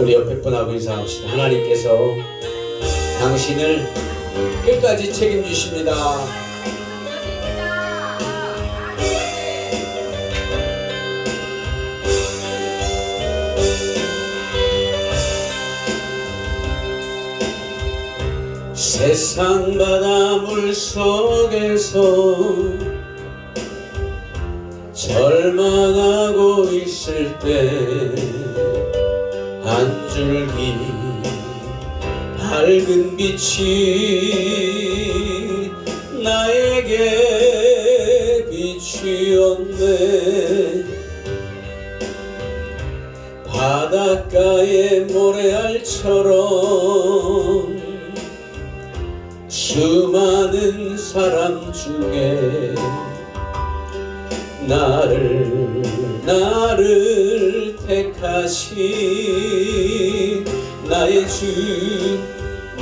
우리 옆에 분하고 인사합시다. 하나님께서 당신을 끝까지 책임주십니다. 세상 바닷물 속에서 절망하고 있을 때 한 줄기 밝은 빛이 나에게 비추었네. 바닷가의 모래알처럼 수많은 사람 중에 나를 택하신 나의 주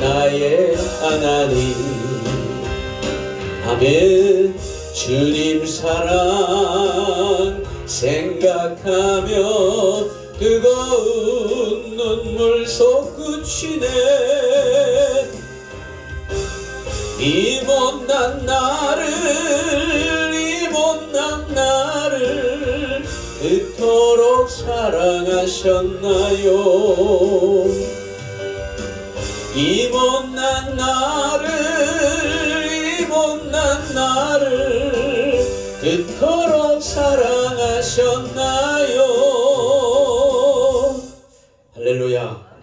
나의 하나님. 아멘. 주님 사랑 생각하며 뜨거운 눈물 솟구치네. 이 못난 나를 그토록 사랑하셨나요? 이 못난 나를 그토록 사랑하셨나요? 할렐루야.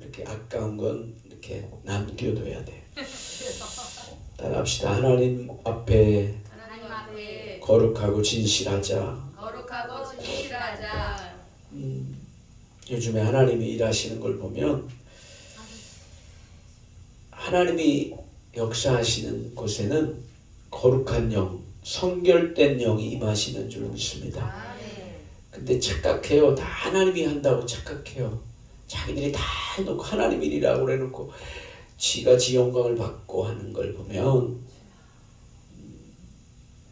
이렇게 아까운 건 이렇게 남겨둬야 돼. 따라합시다. 하나님 앞에 거룩하고 진실하자. 요즘에 하나님이 일하시는 걸 보면 하나님이 역사하시는 곳에는 거룩한 영, 성결된 영이 임하시는 줄 믿습니다. 근데 착각해요. 다 하나님이 한다고 착각해요. 자기들이 다 해놓고 하나님 일이라고 그래놓고 지가 지 영광을 받고 하는 걸 보면,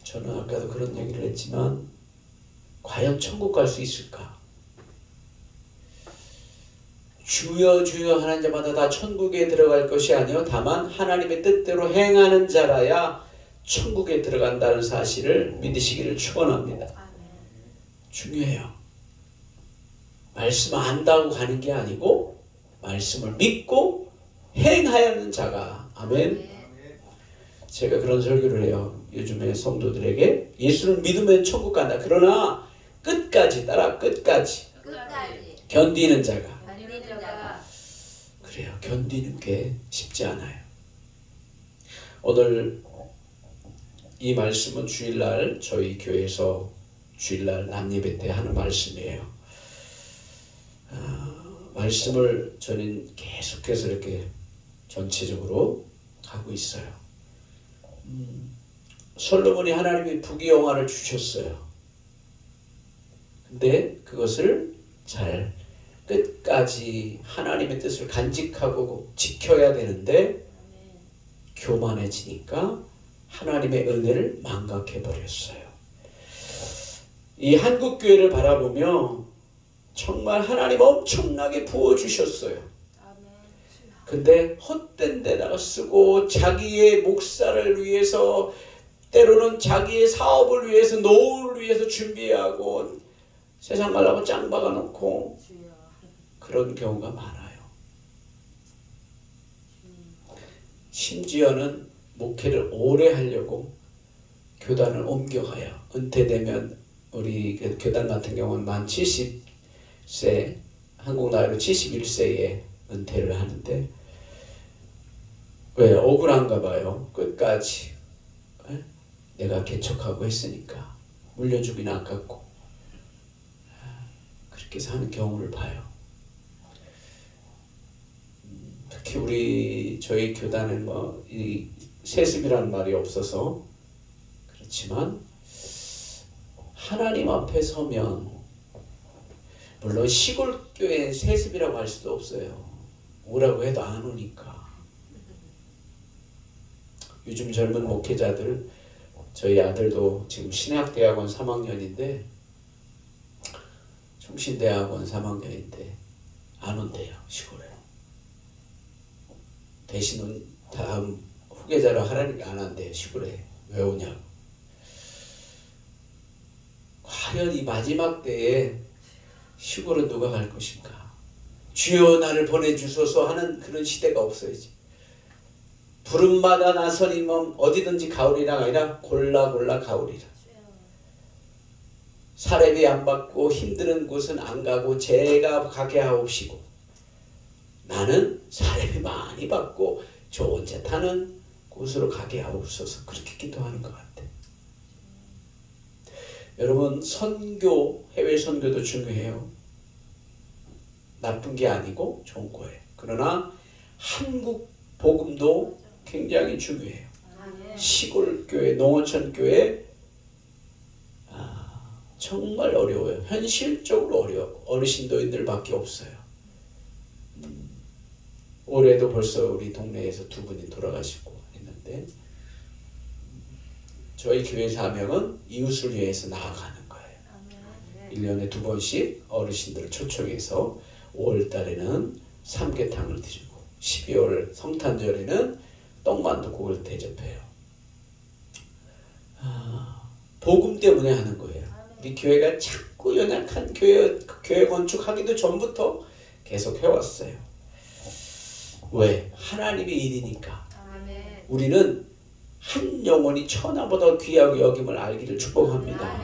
저는 아까도 그런 얘기를 했지만 과연 천국 갈 수 있을까? 주여 주여 하는 자마다 다 천국에 들어갈 것이 아니요 다만 하나님의 뜻대로 행하는 자라야 천국에 들어간다는 사실을 믿으시기를 축원합니다. 중요해요. 말씀 안다고 가는 게 아니고 말씀을 믿고 행하는 자가. 아멘. 제가 그런 설교를 해요. 요즘에 성도들에게 예수를 믿으면 천국 간다. 그러나 끝까지 따라 끝까지 견디는 자가. 그래요. 견디는 게 쉽지 않아요. 오늘 이 말씀은 주일날 저희 교회에서 주일날 남예배 때 하는 말씀이에요. 말씀을 저는 계속해서 이렇게 전체적으로 하고 있어요. 솔로몬이 하나님이 부귀영화를 주셨어요. 근데 그것을 잘 끝까지 하나님의 뜻을 간직하고 지켜야 되는데 교만해지니까 하나님의 은혜를 망각해버렸어요. 이 한국교회를 바라보며 정말 하나님 엄청나게 부어주셨어요. 근데 헛된 데다가 쓰고 자기의 목사를 위해서, 때로는 자기의 사업을 위해서, 노후를 위해서 준비하고 세상 말라고 짱 박아놓고 그런 경우가 많아요. 심지어는 목회를 오래 하려고 교단을 옮겨가요. 은퇴되면 우리 교단 같은 경우는 만 70세, 한국 나이로 71세에 은퇴를 하는데, 왜? 억울한가 봐요. 끝까지 내가 개척하고 했으니까 물려주긴 아깝고 그렇게 해서 하는 경우를 봐요. 특히 저희 교단은 이 세습이라는 말이 없어서 그렇지만 하나님 앞에 서면, 물론 시골 교회엔 세습이라고 할 수도 없어요. 오라고 해도 안 오니까. 요즘 젊은 목회자들, 저희 아들도 지금 신학대학원 3학년인데, 총신대학원 3학년인데 안 온대요. 시골에. 대신은 다음 후계자로 하라니까 안 한대요. 시골에. 왜 오냐고. 과연 이 마지막 때에 시골은 누가 갈 것인가. 주여 나를 보내주소서 하는 그런 시대가 없어야지. 부름마다 나서니 뭐 어디든지 가오리라가 아니라 골라 가오리라. 사례비 안 받고 힘드는 곳은 안 가고 제가 가게 하옵시고 나는 사례비 많이 받고 좋은 차 타는 곳으로 가게 하옵소서. 그렇게 기도하는 것 같아. 여러분 선교, 해외 선교도 중요해요. 나쁜 게 아니고 좋은 거예요. 그러나 한국 복음도 굉장히 중요해요. 시골 교회, 농어촌 교회 정말 어려워요. 현실적으로 어려워. 어르신 노인들밖에 없어요. 올해도 벌써 우리 동네에서 2분이 돌아가시고 했는데 저희 교회 사명은 이웃을 위해서 나아가는 거예요. 1년에 2번씩 어르신들을 초청해서 5월 달에는 삼계탕을 드리고 12월 성탄절에는 떡만두국을 대접해요. 복음 때문에 하는 거예요. 우리 교회가 자꾸 연약한 교회 건축하기도 전부터 계속 해왔어요. 왜? 하나님의 일이니까. 우리는 한 영혼이 천하보다 귀하고 여김을 알기를 축복합니다.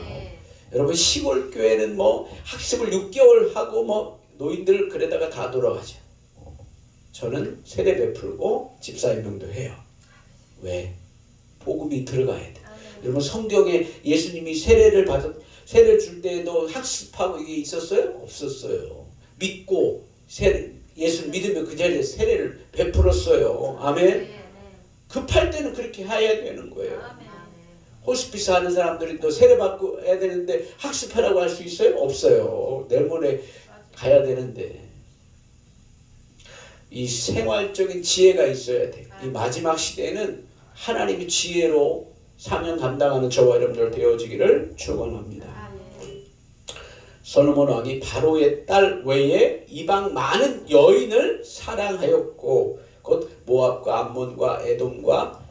여러분 시골 교회는 뭐 학습을 6개월 하고 뭐 노인들 그러다가 다 돌아가죠. 저는 세례 베풀고 집사임명도 해요. 왜? 복음이 들어가야 돼. 여러분 성경에 예수님이 세례를 줄 때도 학습하고 이게 있었어요? 없었어요. 믿고 예수를 믿으면 그 자리에 세례를 베풀었어요. 아멘. 급할 때는 그렇게 해야 되는 거예요. 호스피스 하는 사람들이 또 세례 받고 해야 되는데 학습하라고 할 수 있어요? 없어요. 내일 모레 가야 되는데 이 생활적인 지혜가 있어야 돼. 이 마지막 시대에는 하나님의 지혜로 사명 감당하는 저와 여러분들 되어지기를 축원합니다. 솔로몬 왕이 바로의 딸 외에 이방 많은 여인을 사랑하였고 곧 모압과 암몬과 에돔과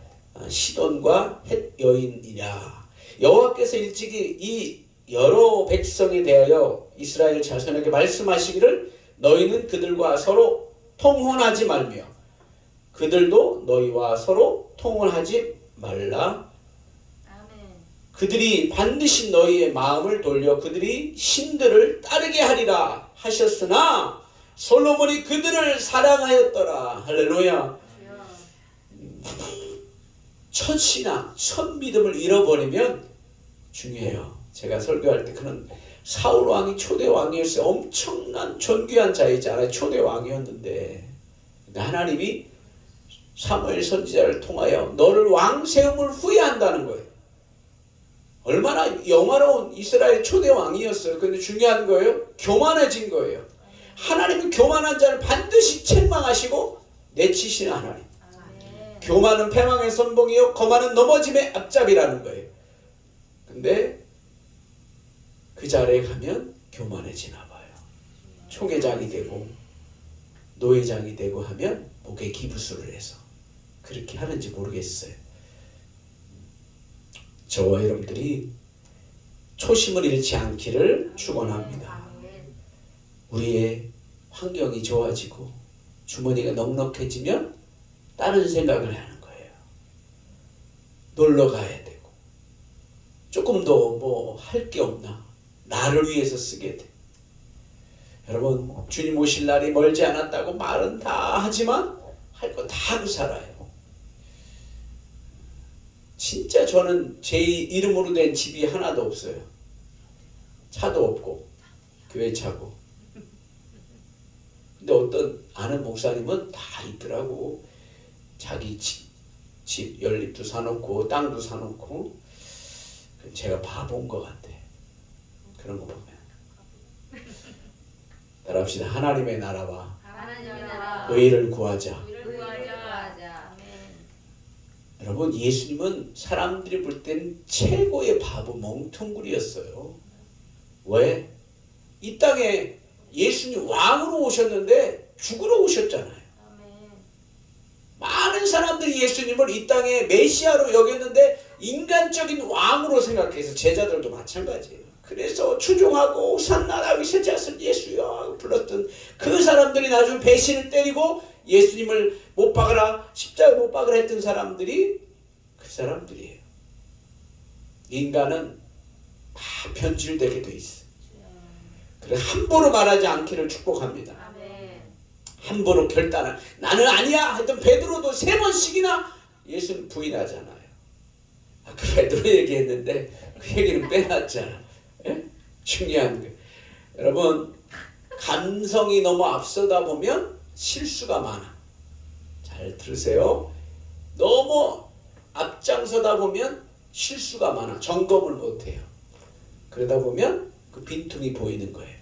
시돈과 헷 여인이라. 여호와께서 일찍이 이 여러 백성에 대하여 이스라엘 자손에게 말씀하시기를 너희는 그들과 서로 통혼하지 말며 그들도 너희와 서로 통혼하지 말라. 그들이 반드시 너희의 마음을 돌려 그들이 신들을 따르게 하리라 하셨으나 솔로몬이 그들을 사랑하였더라. 할렐루야. 첫 신앙, 첫 믿음을 잃어버리면 중요해요. 제가 설교할 때 그는 사울 왕이 초대 왕이었어요. 엄청난 존귀한 자이잖아요. 초대 왕이었는데 하나님이 사무엘 선지자를 통하여 너를 왕 세움을 후회한다는 거예요. 얼마나 영화로운 이스라엘 초대 왕이었어요. 그런데 중요한 거예요. 교만해진 거예요. 하나님은 교만한 자를 반드시 책망하시고 내치시는 하나님. 교만은 패망의 선봉이요 거만은 넘어짐의 앞잡이라는 거예요. 근데 그 자리에 가면 교만해지나 봐요. 총회장이 되고 노회장이 되고 하면 목에 기부수를 해서 그렇게 하는지 모르겠어요. 저와 여러분들이 초심을 잃지 않기를 축원합니다. 우리의 환경이 좋아지고 주머니가 넉넉해지면 다른 생각을 하는 거예요. 놀러 가야 되고 조금 더 뭐 할 게 없나? 나를 위해서 쓰게 돼. 여러분 주님 오실 날이 멀지 않았다고 말은 다 하지만 할 거 다 하고 살아요. 진짜 저는 제 이름으로 된 집이 하나도 없어요. 차도 없고 교회 차고. 근데 어떤 아는 목사님은 다 있더라고. 자기 집 연립도 사놓고 땅도 사놓고. 제가 바본 것 같아. 그런 거 보면. 따라합시다. 하나님의 나라와 의를 구하자. 여러분 예수님은 사람들이 볼 땐 최고의 바보 멍텅구리였어요. 왜? 이 땅에 예수님 왕으로 오셨는데 죽으러 오셨잖아요. 많은 사람들이 예수님을 이 땅에 메시아로 여겼는데 인간적인 왕으로 생각해서, 제자들도 마찬가지예요. 그래서 추종하고 산나라 위세 자손 예수여 불렀던 그 사람들이 나중에 배신을 때리고 예수님을 못 박으라, 십자가에 못 박으라 했던 사람들이 그 사람들이에요. 인간은 다 변질되게 돼 있어. 그래서 함부로 말하지 않기를 축복합니다. 함부로 결단을, 나는 아니야 했던 베드로도 3번씩이나 예수는 부인하잖아요. 그 베드로 얘기했는데 그 얘기는 빼놨잖아. 예? 중요한 거. 여러분, 감성이 너무 앞서다 보면 실수가 많아. 잘 들으세요. 너무 앞장서다 보면 실수가 많아. 점검을 못해요. 그러다 보면 그 빈틈이 보이는 거예요.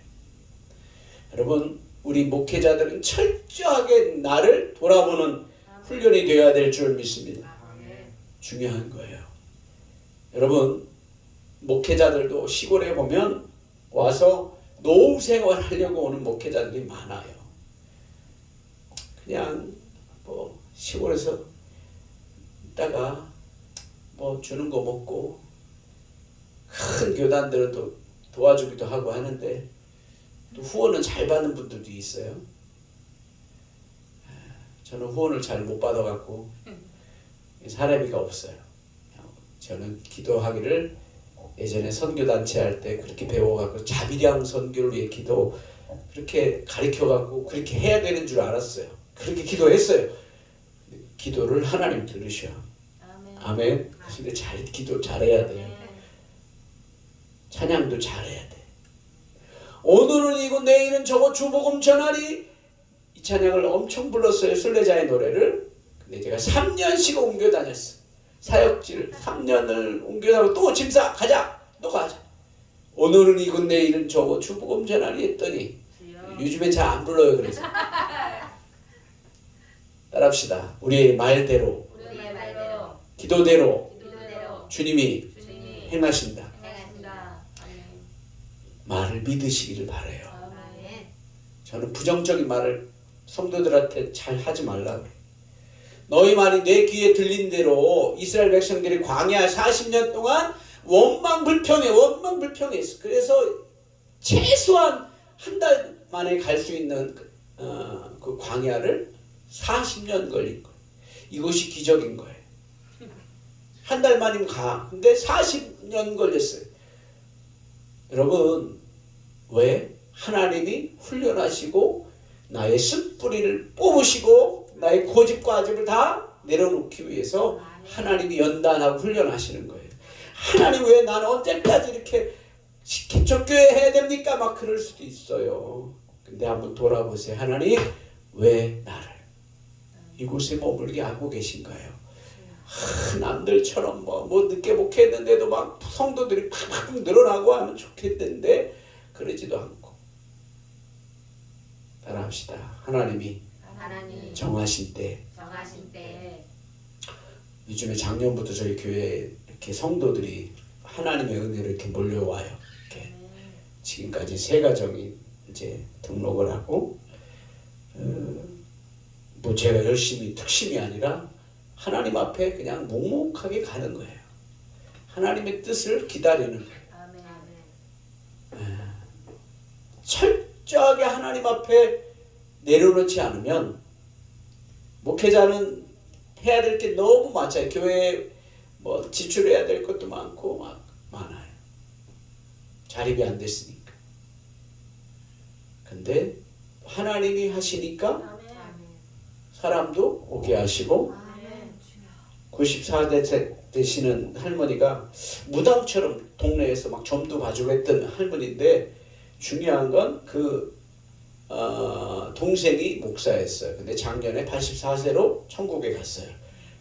여러분, 우리 목회자들은 철저하게 나를 돌아보는 훈련이 되어야 될 줄 믿습니다. 중요한 거예요. 여러분, 목회자들도 시골에 보면 와서 노후 생활 하려고 오는 목회자들이 많아요. 그냥 뭐 시골에서 있다가 뭐 주는 거 먹고, 큰 교단들은 또 도와주기도 하고 하는데 또 후원은 잘 받는 분들도 있어요. 저는 후원을 잘 못 받아갖고 사례비가 없어요. 저는 기도하기를 예전에 선교단체 할 때 그렇게 배워갖고 자비량 선교를 위해 기도 그렇게 가르쳐갖고 그렇게 해야 되는 줄 알았어요. 그렇게 기도했어요. 기도를 하나님 들으셔. 아멘. 근데 기도 잘해야 돼요. 찬양도 잘해야 돼. 오늘은 이고 내일은 저거 주복음 전하리, 이 찬양을 엄청 불렀어요. 순례자의 노래를. 근데 제가 3년씩 옮겨 다녔어. 사역지를 3년을 옮겨 다니고 또 집사 가자, 또 가자. 오늘은 이고 내일은 저거 주복음 전하리 했더니 요즘에 잘 안 불러요. 그래서 따라합시다. 우리의 말대로, 기도대로 주님이 행하신다. 말을 믿으시기를 바라요. 저는 부정적인 말을 성도들한테 잘 하지 말라고 그래요. 너희 말이 내 귀에 들린 대로 이스라엘 백성들이 광야 40년 동안 원망불평했어. 그래서 최소한 한 달 만에 갈 수 있는 그 광야를 40년 걸린 거예요. 이것이 기적인 거예요. 한 달 만이면 가. 근데 40년 걸렸어요. 여러분, 왜? 하나님이 훈련하시고 나의 쓴뿌리를 뽑으시고 나의 고집과 아집을 다 내려놓기 위해서 하나님이 연단하고 훈련하시는 거예요. 하나님, 왜 나는 언제까지 이렇게 개척교회 해야 됩니까? 막 그럴 수도 있어요. 근데 한번 돌아보세요. 하나님, 왜 나를 이곳에 머물게 하고 계신가요? 남들처럼 뭐 늦게 목회했는데도 막 성도들이 팍팍 늘어나고 하면 좋겠는데 그러지도 않고. 따라합시다. 하나님이 정하신 때. 요즘에 작년부터 저희 교회에 이렇게 성도들이 하나님의 은혜로 이렇게 몰려와요. 이렇게. 지금까지 3가정이 이제 등록을 하고, 뭐 제가 열심히 특심이 아니라 하나님 앞에 그냥 묵묵하게 가는 거예요. 하나님의 뜻을 기다리는 거예요. 철저하게 하나님 앞에 내려놓지 않으면 목회자는 해야 될 게 너무 많잖아요. 교회에 뭐 지출해야 될 것도 많고 막 많아요. 자립이 안 됐으니까. 근데 하나님이 하시니까 사람도 오게 하시고, 94대 되시는 할머니가 무당처럼 동네에서 막 점도 봐주고 했던 할머니인데, 중요한 건 그 동생이 목사였어요. 근데 작년에 84세로 천국에 갔어요.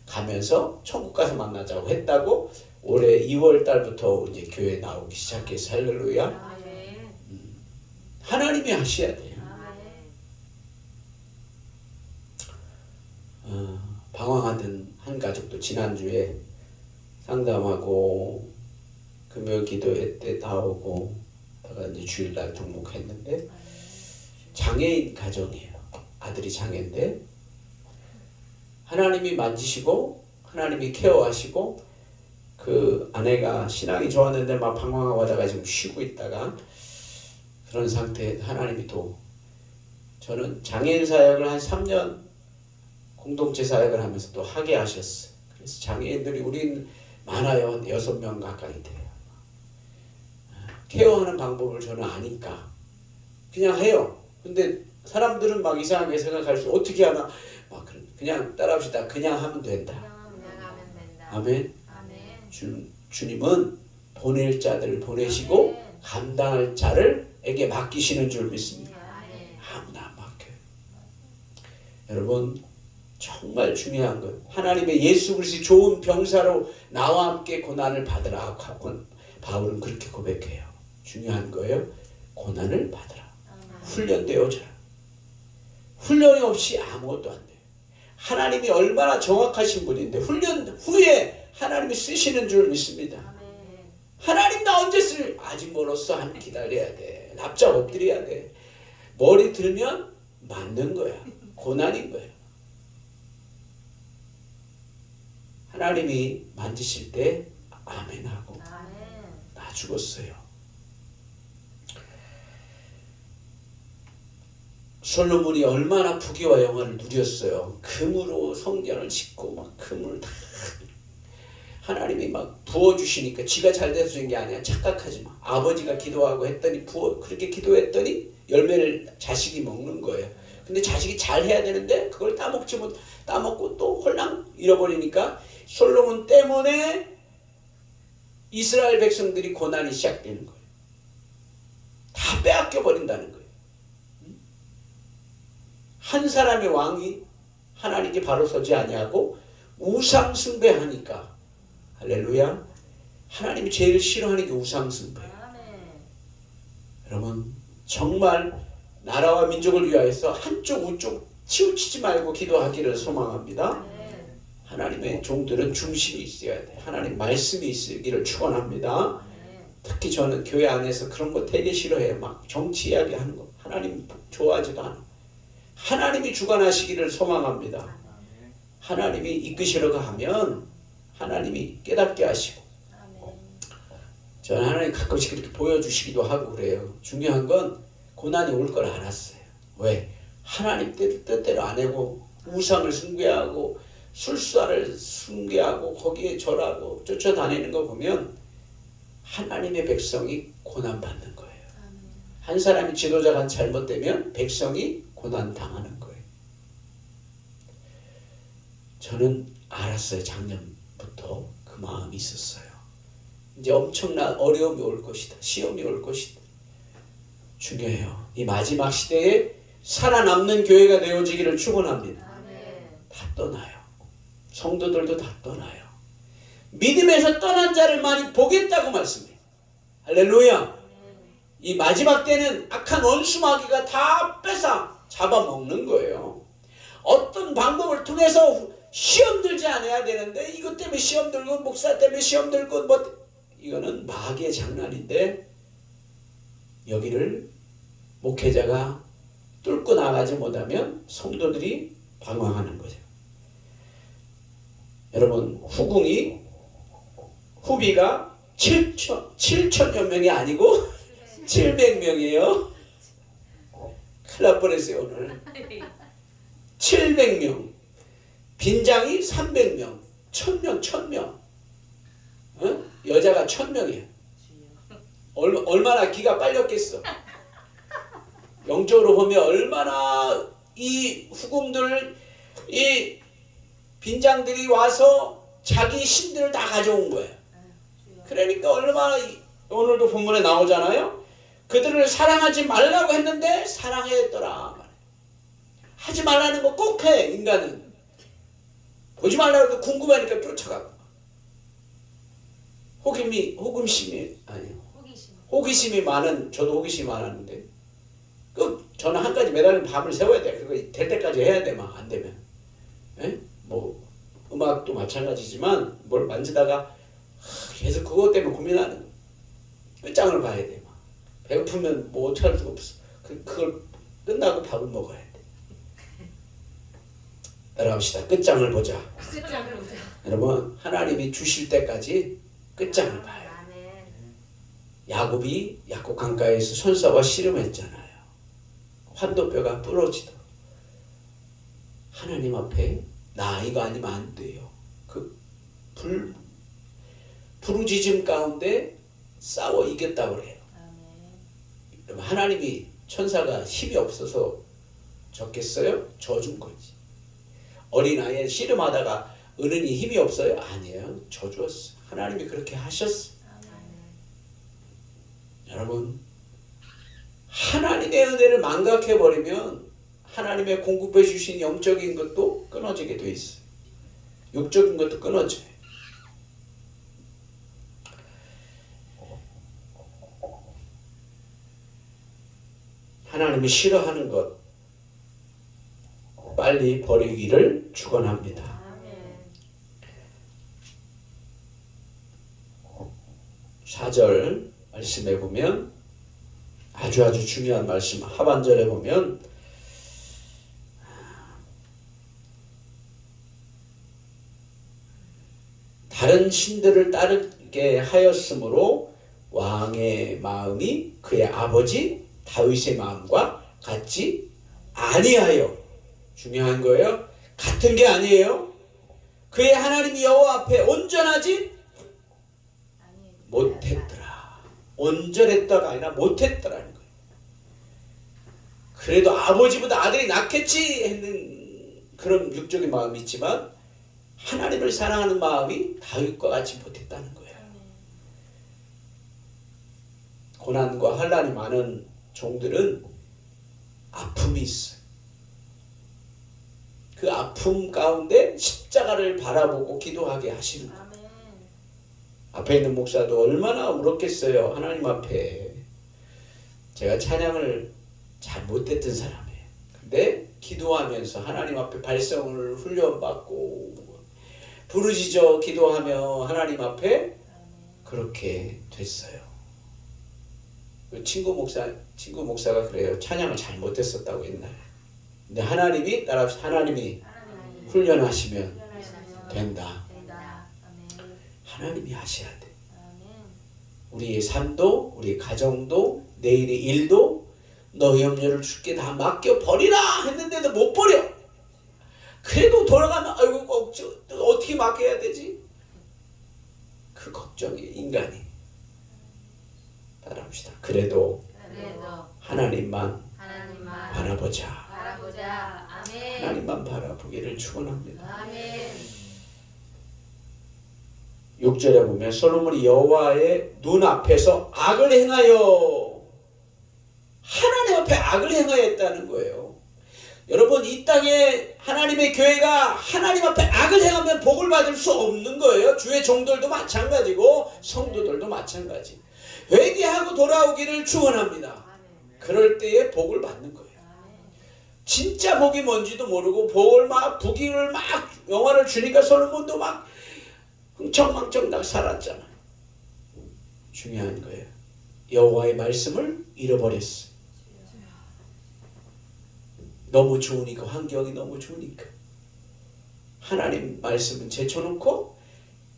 가면서 천국 가서 만나자고 했다고 올해 2월 달부터 이제 교회에 나오기 시작해서 할렐루야. 하나님이 하셔야 돼요. 방황하던 한 가족도 지난주에 상담하고 금요 기도회 때 다 오고 다가 이제 주일날 등록했는데 장애인 가정이에요. 아들이 장애인데 하나님이 만지시고 하나님이 케어하시고 그 아내가 신앙이 좋았는데 막 방황하고 하다가 지금 쉬고 있다가 그런 상태에 하나님이 또 저는 장애인 사역을 한 3년 공동체 사역을 하면서 또 하게 하셨어요. 그래서 장애인들이 우린 많아요. 6명 가까이 돼요. 케어하는 방법을 저는 아니까 그냥 해요. 근데 사람들은 막 이상하게 생각할 수 어떻게 하나 막 그냥 따라합시다. 그냥 하면 된다. 아멘. 주님은 보낼 자들을 보내시고 감당할 자를에게 맡기시는 줄 믿습니다. 아무나 안 맡겨요. 여러분 정말 중요한 건 하나님의 예수 그리스도의 좋은 병사로 나와 함께 고난을 받으라. 바울은 그렇게 고백해요. 중요한 거예요. 고난을 받으라. 훈련되어져라. 훈련이 없이 아무것도 안 돼요. 하나님이 얼마나 정확하신 분인데 훈련 후에 하나님이 쓰시는 줄 믿습니다. 하나님 나 언제 쓸? 아직 멀었어. 한 기다려야 돼. 납작 엎드려야 돼. 머리 들면 맞는 거야. 고난인 거야. 하나님이 만지실 때 아멘하고 나 죽었어요. 솔로몬이 얼마나 부귀와 영화를 누렸어요. 금으로 성전을 짓고 막 금을 다 하나님이 막 부어주시니까 지가 잘 돼서 준 게 아니야. 착각하지 마. 아버지가 기도하고 했더니 그렇게 기도했더니 열매를 자식이 먹는 거예요. 근데 자식이 잘 해야 되는데 그걸 따먹고 또 홀랑 잃어버리니까 솔로몬 때문에 이스라엘 백성들이 고난이 시작되는 거예요. 다 빼앗겨 버린다는 거예요. 한 사람의 왕이 하나님께 바로 서지 아니하고 우상 숭배하니까 할렐루야. 하나님이 제일 싫어하는 게 우상 숭배. 여러분 정말 나라와 민족을 위하여서 한쪽 우쪽 치우치지 말고 기도하기를 소망합니다. 하나님의 종들은 중심이 있어야 돼. 하나님 말씀이 있기를 축원합니다. 특히 저는 교회 안에서 그런 거 되게 싫어해요. 막 정치 이야기 하는 거 하나님 좋아하지도 않아. 하나님이 주관하시기를 소망합니다. 하나님이 이끄시려고 하면 하나님이 깨닫게 하시고 저는 하나님 가끔씩 그렇게 보여주시기도 하고 그래요. 중요한 건 고난이 올 걸 알았어요. 왜? 하나님 뜻대로 안 하고 우상을 숭배하고 술수를 숭배하고 거기에 절하고 쫓아다니는 거 보면 하나님의 백성이 고난받는 거예요. 한 사람이 지도자가 잘못되면 백성이 고난당하는 거예요. 저는 알았어요. 작년부터 그 마음이 있었어요. 이제 엄청난 어려움이 올 것이다. 시험이 올 것이다. 중요해요. 이 마지막 시대에 살아남는 교회가 되어지기를 축원합니다. 다 떠나요. 성도들도 다 떠나요. 믿음에서 떠난 자를 많이 보겠다고 말씀해요. 할렐루야. 이 마지막 때는 악한 원수 마귀가 다 뺏어 잡아먹는 거예요. 어떤 방법을 통해서 시험 들지 않아야 되는데 이것 때문에 시험 들고 목사 때문에 시험 들고 이거는 마귀의 장난인데 여기를 목회자가 뚫고 나가지 못하면 성도들이 방황하는 거죠. 여러분 후비가 7천여 명이 아니고 700명이에요. 큰일 날 뻔했어요 오늘. 700명. 빈장이 300명. 1000명. 어? 여자가 1000명이에요. 얼마나 기가 빨렸겠어. 영적으로 보면 얼마나 이 후궁들 이 빈장들이 와서 자기 신들을 다 가져온 거예요. 그러니까 얼마나 오늘도 본문에 나오잖아요. 그들을 사랑하지 말라고 했는데 사랑했더라. 하지 말라는 거 꼭 해. 인간은. 보지 말라고 해도 궁금하니까 쫓아가고. 호기심이 많은, 저도 호기심이 많았는데 저는 한 가지 매달린 밤을 새워야 돼. 그거 될 때까지 해야 돼. 막 안 되면. 에? 뭐 음악도 마찬가지지만 뭘 만지다가 계속 그것 때문에 고민하는 거야. 끝장을 봐야 돼. 막. 배고프면 뭐 어떻게 할 수가 없어. 그걸 끝나고 밥을 먹어야 돼. 따라합시다. 끝장을 보자. 끝장을 보자. 여러분, 하나님이 주실 때까지 끝장을 봐요. 야곱이 야곱 강가에서 손사와 씨름했잖아요. 환도뼈가 부러지도록. 하나님 앞에 나 이거 아니면 안 돼요. 그 부르짖음 가운데 싸워 이겼다고 그래요. 여러분, 하나님이 천사가 힘이 없어서 졌겠어요? 져준 거지. 어린아이에 씨름하다가 어른이 힘이 없어요? 아니에요. 져주었어. 하나님이 그렇게 하셨어. 여러분, 하나님의 은혜를 망각해버리면 하나님의 공급해 주신 영적인 것도 끊어지게 돼 있어요. 육적인 것도 끊어져요. 하나님이 싫어하는 것 빨리 버리기를 축원합니다. 4절 말씀에 보면 아주 중요한 말씀, 하반절에 보면 다른 신들을 따르게 하였으므로 왕의 마음이 그의 아버지 다윗의 마음과 같지 아니하여. 중요한 거예요. 같은 게 아니에요. 그의 하나님 여호와 앞에 온전하지 못했더라. 온전했다가 아니라 못했더라는 거예요. 그래도 아버지보다 아들이 낫겠지 했는 그런 육적인 마음이 있지만 하나님을 사랑하는 마음이 다윗과 같이 못했다는 거예요. 고난과 환난이 많은 종들은 아픔이 있어요. 그 아픔 가운데 십자가를 바라보고 기도하게 하시는 거예요. 앞에 있는 목사도 얼마나 울었겠어요. 하나님 앞에. 제가 찬양을 잘 못했던 사람이에요. 근데 기도하면서 하나님 앞에 발성을 훈련받고 부르짖어 기도하며 하나님 앞에 그렇게 됐어요. 친구 목사가 그래요. 찬양을 잘 못했었다고 옛날에. 근데 하나님이 따라합시다. 하나님이 훈련하시면 된다. 하나님이 하셔야 돼. 우리의 삶도 우리의 가정도 내일의 일도 너의 염려를 주께 다 맡겨버리라 했는데도 못 버려. 그래도 돌아가면 아이고 어떻게 맡겨야 되지? 그 걱정이 인간이. 따라합시다. 그래도 하나님만 바라보자. 아멘. 하나님만 바라보기를 축원합니다. 아멘. 6절에 보면 솔로몬이 여호와의 눈앞에서 악을 행하여 하나님 앞에 악을 행하였다는 거예요. 여러분, 이 땅에 하나님의 교회가 하나님 앞에 악을 행하면 복을 받을 수 없는 거예요. 주의 종들도 마찬가지고 성도들도 마찬가지. 회개하고 돌아오기를 축원합니다. 그럴 때에 복을 받는 거예요. 진짜 복이 뭔지도 모르고 복을 막 부귀를 막 영화를 주니까 솔로몬도 막 흥청망청 살았잖아. 중요한 거예요. 여호와의 말씀을 잃어버렸어. 너무 좋으니까, 환경이 너무 좋으니까 하나님 말씀은 제쳐놓고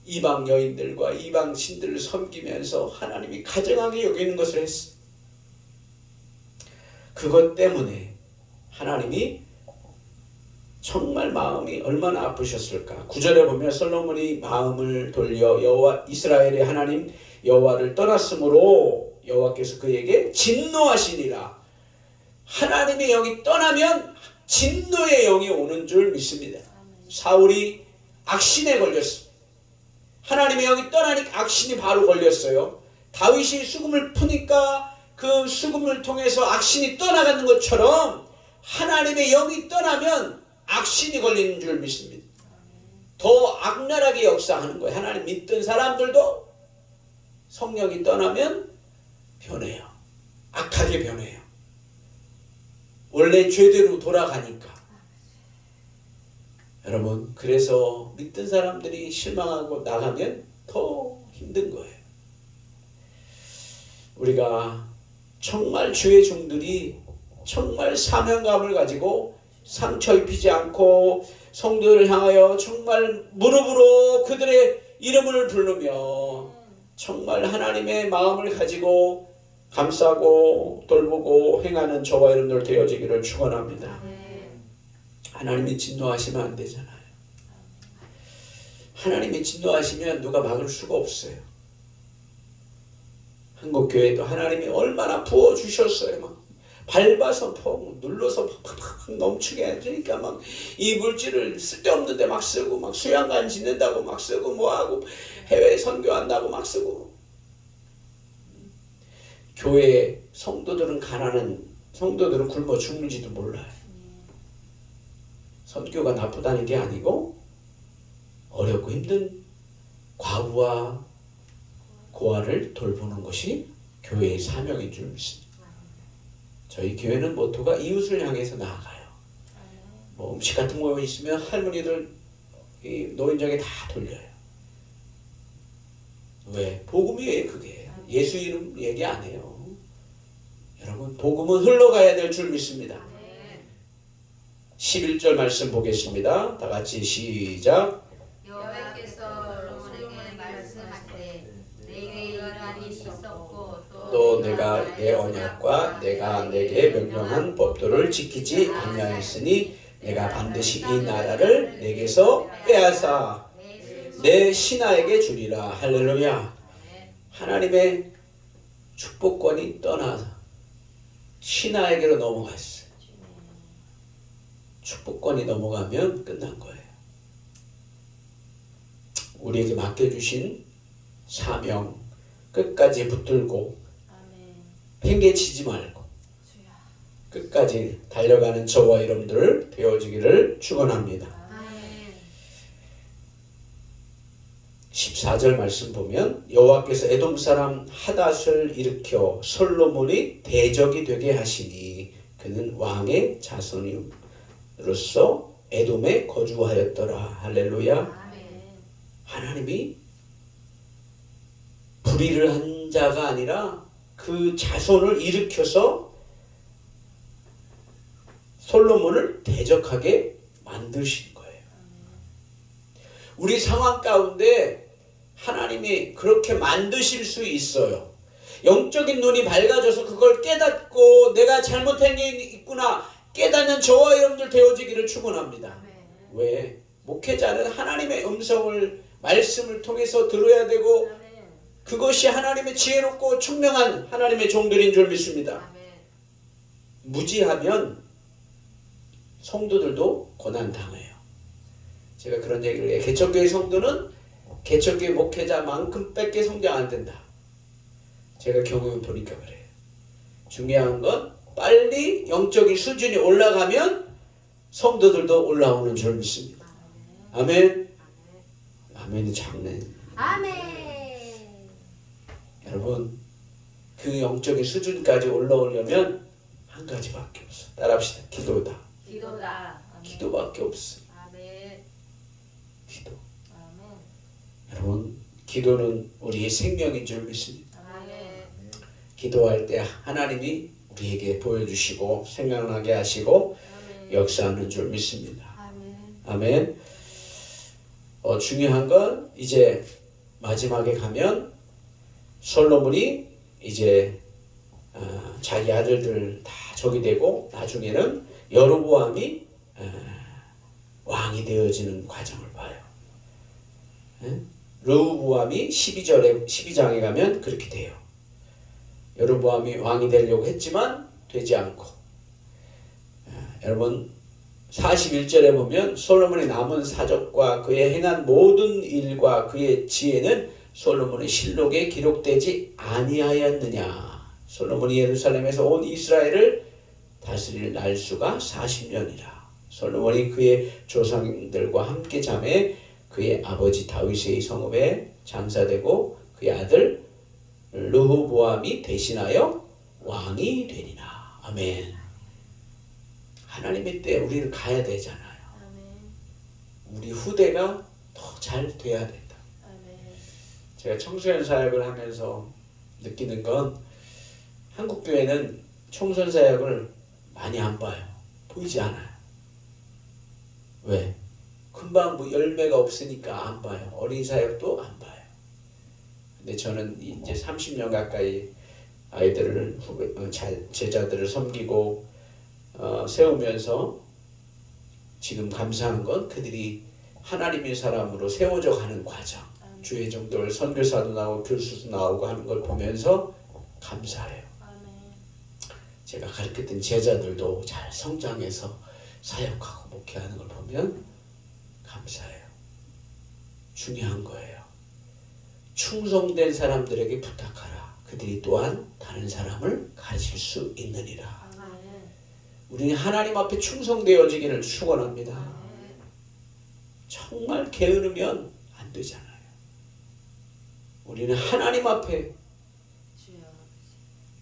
이방 여인들과 이방 신들을 섬기면서 하나님이 가증하게 여기는 것을 했어. 그것 때문에 하나님이 정말 마음이 얼마나 아프셨을까. 9절에 보면 솔로몬이 마음을 돌려 여호와 이스라엘의 하나님 여호와를 떠났으므로 여호와께서 그에게 진노하시니라. 하나님의 영이 떠나면 진노의 영이 오는 줄 믿습니다. 사울이 악신에 걸렸어. 하나님의 영이 떠나니까 악신이 바로 걸렸어요. 다윗이 수금을 푸니까 그 수금을 통해서 악신이 떠나가는 것처럼 하나님의 영이 떠나면 악신이 걸리는 줄 믿습니다. 더 악랄하게 역사하는 거예요. 하나님 믿던 사람들도 성령이 떠나면 변해요. 악하게 변해요. 원래 죄대로 돌아가니까. 여러분, 그래서 믿던 사람들이 실망하고 나가면 더 힘든 거예요. 우리가 정말 주의 종들이 정말 사명감을 가지고 상처 입히지 않고 성도를 향하여 정말 무릎으로 그들의 이름을 부르며 정말 하나님의 마음을 가지고 감싸고 돌보고 행하는 저와 여러분들 되어지기를 축원합니다. 하나님이 진노하시면 안 되잖아요. 하나님이 진노하시면 누가 막을 수가 없어요. 한국교회도 하나님이 얼마나 부어주셨어요. 막 밟아서 눌러서 팍팍 넘치게 해주니까 막 이 물질을 쓸데없는데 막 쓰고 막 수양관 짓는다고 막 쓰고 뭐하고 해외 선교한다고 막 쓰고. 교회 성도들은 가난한 성도들은 굶어 죽는지도 몰라요. 선교가 나쁘다는 게 아니고 어렵고 힘든 과부와 고아를 돌보는 것이 교회의 사명인 줄 믿습니다. 저희 교회는 모토가 이웃을 향해서 나아가요. 뭐 음식 같은 거 있으면 할머니들 노인정에 다 돌려요. 왜? 복음이에요. 그게 예수 이름 얘기 안 해요. 여러분 복음은 흘러가야 될 줄 믿습니다. 11절 말씀 보겠습니다. 다 같이 시작. 여호와께서 솔로몬에게 말씀하시되 내게 이러한 일이 있었고 또 내가 내 언약과 내가 내게 명령한 법도를 지키지 아니하였으니 내가 반드시 이 나라를 내게서 빼앗아 내 신하에게 주리라. 할렐루야. 하나님의 축복권이 떠나서 신하에게로 넘어갔어요. 축복권이 넘어가면 끝난 거예요. 우리에게 맡겨주신 사명 끝까지 붙들고 팽개치지 말고 끝까지 달려가는 저와 여러분들 되어지기를 축원합니다. 14절 말씀 보면 여호와께서 에돔 사람 하닷을 일으켜 솔로몬이 대적이 되게 하시니 그는 왕의 자손으로서 에돔에 거주하였더라. 할렐루야. 하나님이 불의를 한 자가 아니라 그 자손을 일으켜서 솔로몬을 대적하게 만드신 거예요. 우리 상황 가운데 하나님이 그렇게 만드실 수 있어요. 영적인 눈이 밝아져서 그걸 깨닫고 내가 잘못한 게 있구나 깨닫는 저와 여러분들 되어지기를 축원합니다. 왜? 목회자는 하나님의 음성을 말씀을 통해서 들어야 되고 그것이 하나님의 지혜롭고 총명한 하나님의 종들인 줄 믿습니다. 무지하면 성도들도 고난당해요. 제가 그런 얘기를 해요. 개척교회 성도는 개척교회 목회자만큼 밖에 성장 안 된다. 제가 경험해 보니까 그래요. 중요한 건 빨리 영적인 수준이 올라가면 성도들도 올라오는 줄 믿습니다. 아멘. 아멘이 작네. 아멘. 여러분 그 영적인 수준까지 올라오려면 한 가지밖에 없어. 따라합시다. 기도다. 기도다. 아멘. 기도밖에 없어. 아멘. 기도. 아멘. 여러분 기도는 우리의 생명인 줄 믿습니다. 아멘. 기도할 때 하나님이 우리에게 보여주시고 생각나게 하시고 아멘. 역사하는 줄 믿습니다. 아멘. 아멘. 중요한 건 이제 마지막에 가면 솔로몬이 이제 자기 아들들 다 적이 되고 나중에는 여로보암이 왕이 되어지는 과정을 봐요. 르호보암이 12장에 가면 그렇게 돼요. 여로보암이 왕이 되려고 했지만 되지 않고 여러분 41절에 보면 솔로몬의 남은 사적과 그의 행한 모든 일과 그의 지혜는 솔로몬의 실록에 기록되지 아니하였느냐. 솔로몬이 예루살렘에서 온 이스라엘을 다스릴 날수가 40년이라. 솔로몬이 그의 조상들과 함께 잠에 그의 아버지 다윗의 성읍에 장사되고 그의 아들 르호보암이 대신하여 왕이 되리라. 아멘. 하나님의 때 우리는 가야 되잖아요. 우리 후대가 더 잘 돼야 된다. 제가 청소년 사역을 하면서 느끼는 건 한국 교회는 청소년 사역을 많이 안 봐요. 보이지 않아요. 왜? 금방 뭐 열매가 없으니까 안 봐요. 어린 사역도 안 봐요. 근데 저는 이제 30년 가까이 아이들을 제자들을 섬기고 세우면서 지금 감사한 건 그들이 하나님의 사람으로 세워져 가는 과정, 주의 종들 선교사도 나오고 교수도 나오고 하는 걸 보면서 감사해요. 제가 가르쳤던 제자들도 잘 성장해서 사역하고 목회하는 걸 보면 감사해요. 중요한 거예요. 충성된 사람들에게 부탁하라. 그들이 또한 다른 사람을 가르칠 수 있느니라. 우리는 하나님 앞에 충성되어지기를 축원합니다. 정말 게으르면 안 되잖아요. 우리는 하나님 앞에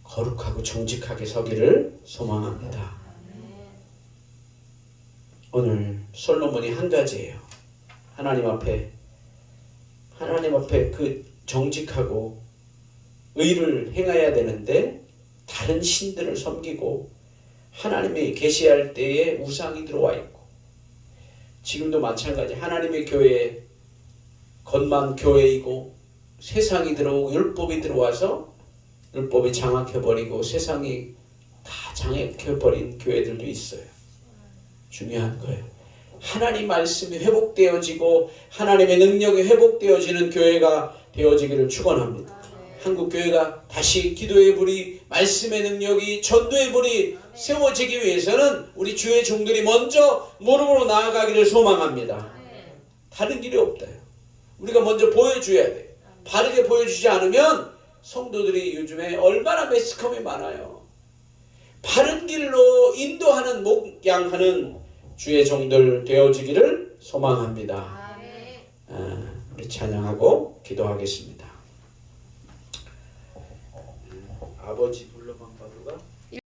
거룩하고 정직하게 서기를 소망합니다. 오늘 솔로몬이 한 가지예요. 하나님 앞에 그 정직하고 의를 행해야 되는데 다른 신들을 섬기고 하나님이 계시할 때에 우상이 들어와 있고, 지금도 마찬가지. 하나님의 교회에 겉만 교회이고 세상이 들어오고 율법이 들어와서 율법이 장악해버리고 세상이 다 장악해버린 교회들도 있어요. 중요한 거예요. 하나님 말씀이 회복되어지고 하나님의 능력이 회복되어지는 교회가 되어지기를 축원합니다. 한국 교회가 다시 기도의 불이, 말씀의 능력이, 전도의 불이 세워지기 위해서는 우리 주의 종들이 먼저 무릎으로 나아가기를 소망합니다. 다른 길이 없다요. 우리가 먼저 보여줘야 돼요. 바르게 보여주지 않으면 성도들이 요즘에 얼마나 매스컴이 많아요. 바른 길로 인도하는, 목양하는 주의 종들 되어지기를 소망합니다. 우리 찬양하고 기도하겠습니다. 아버지 불러방